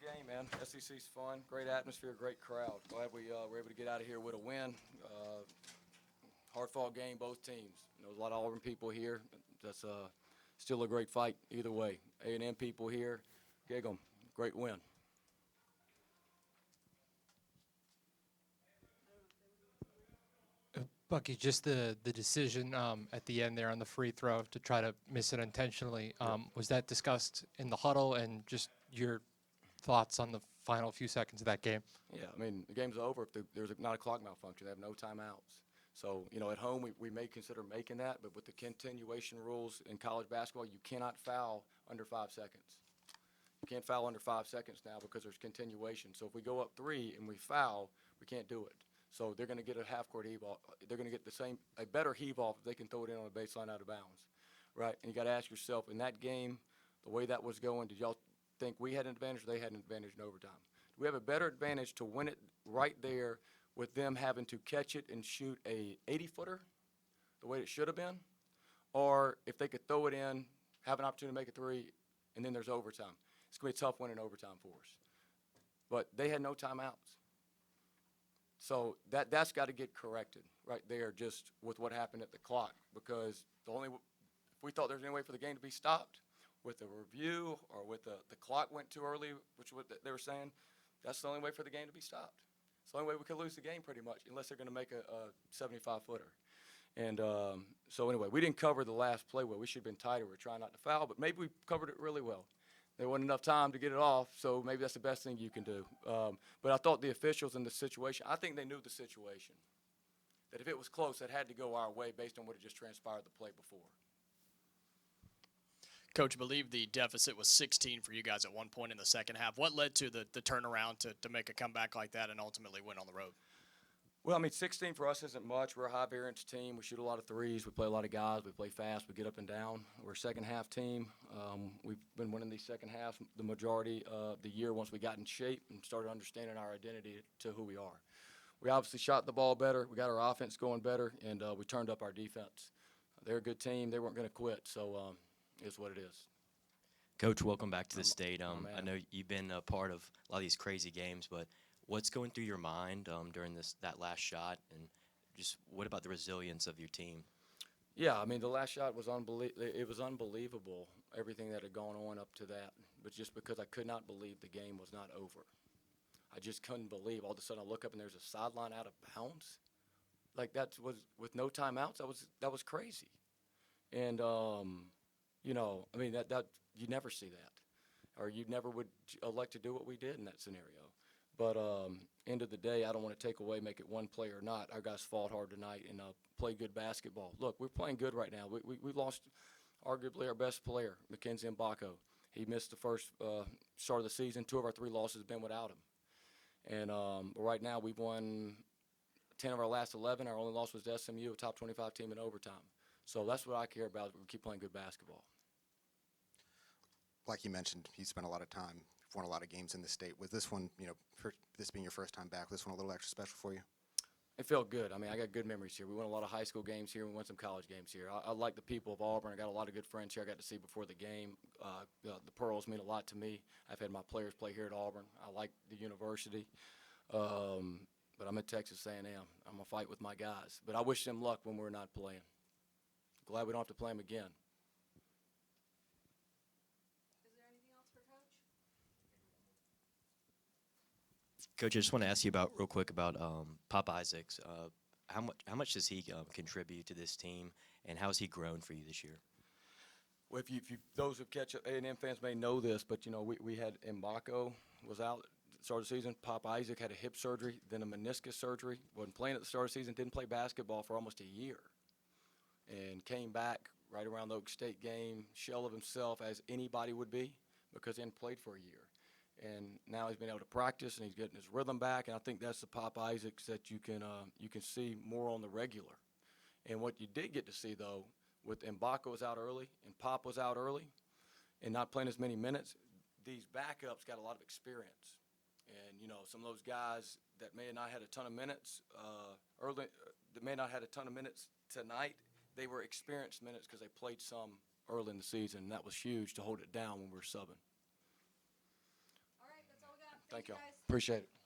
game, man. SEC's fun, great atmosphere, great crowd. Glad we were able to get out of here with a win. Hard-fought game, both teams. There's a lot of Auburn people here. That's still a great fight either way. A&M people here, gig 'em. Great win. Bucky, just the decision at the end there on the free throw to try to miss it intentionally, was that discussed in the huddle, and just your thoughts on the final few seconds of that game? Yeah, I mean, the game's over if there's not a clock malfunction. They have no timeouts. So, at home we may consider making that, but with the continuation rules in college basketball, you cannot foul under 5 seconds. You can't foul under 5 seconds now because there's continuation. So if we go up 3 and we foul, we can't do it. So they're going to get a half-court heave off. They're going to get a better heave off if they can throw it in on a baseline out of bounds, right? And you got to ask yourself, in that game, the way that was going, did y'all think we had an advantage or they had an advantage in overtime? Do we have a better advantage to win it right there with them having to catch it and shoot a 80-footer the way it should have been? Or if they could throw it in, have an opportunity to make a three, and then there's overtime? It's going to be a tough win in overtime for us. But they had no timeouts. So that's got to get corrected right there just with what happened at the clock, because if we thought there was any way for the game to be stopped with the review or with the clock went too early, which is what they were saying, that's the only way for the game to be stopped. It's the only way we could lose the game pretty much, unless they're going to make a 75-footer. And so anyway, we didn't cover the last play well. We should have been tighter. We're trying not to foul, but maybe we covered it really well. There wasn't enough time to get it off, so maybe that's the best thing you can do. But I thought the officials in the situation, I think they knew the situation, that if it was close, it had to go our way based on what had just transpired the play before. Coach, I believe the deficit was 16 for you guys at one point in the second half. What led to the turnaround to make a comeback like that and ultimately win on the road? Well, I mean, 16 for us isn't much. We're a high-variance team. We shoot a lot of threes. We play a lot of guys. We play fast. We get up and down. We're a second-half team. We've been winning these second halves the majority of the year once we got in shape and started understanding our identity to who we are. We obviously shot the ball better. We got our offense going better, and we turned up our defense. They're a good team. They weren't going to quit, so it's what it is. Coach, welcome back to the state. I know you've been a part of a lot of these crazy games, but what's going through your mind during that last shot, and just what about the resilience of your team? Yeah, I mean, the last shot was it was unbelievable, everything that had gone on up to that. But just because I could not believe the game was not over. I just couldn't believe. All of a sudden I look up and there's a sideline out of bounds. Like that was with no timeouts. That was crazy. And I mean that you never see that, or you never would elect to do what we did in that scenario. But end of the day, I don't want to take away, make it one play or not. Our guys fought hard tonight and played good basketball. Look, we're playing good right now. We lost arguably our best player, Mackenzie Mbako. He missed the first start of the season. 2 of our 3 losses have been without him. And right now we've won 10 of our last 11. Our only loss was to SMU, a top 25 team in overtime. So that's what I care about. We keep playing good basketball. Like you mentioned, you spent a lot of time, you've won a lot of games in the state. Was this one, this being your first time back, this one a little extra special for you? It felt good. I mean, I got good memories here. We won a lot of high school games here. We won some college games here. I like the people of Auburn. I got a lot of good friends here I got to see before the game. The Pearls mean a lot to me. I've had my players play here at Auburn. I like the university. But I'm at Texas A&M. I'm going to fight with my guys. But I wish them luck when we're not playing. Glad we don't have to play them again. Is there anything else for Coach? Coach, I just want to ask you real quick about Pop Isaacs. How much does he contribute to this team, and how has he grown for you this year? Well, those who catch A&M fans may know this, but we had Mbako was out at the start of the season. Pop Isaac had a hip surgery, then a meniscus surgery. Wasn't playing at the start of the season. Didn't play basketball for almost a year, and came back right around the Oak State game, shell of himself as anybody would be, because he hadn't played for a year. And now he's been able to practice, and he's getting his rhythm back. And I think that's the Pop Isaacs that you can see more on the regular. And what you did get to see, though, with Mbako was out early and Pop was out early and not playing as many minutes, these backups got a lot of experience. And, some of those guys that may have not had a ton of minutes early, that may not have had a ton of minutes tonight, they were experienced minutes because they played some early in the season. And that was huge to hold it down when we were subbing. All right, that's all we Thank y'all. guys. Appreciate it.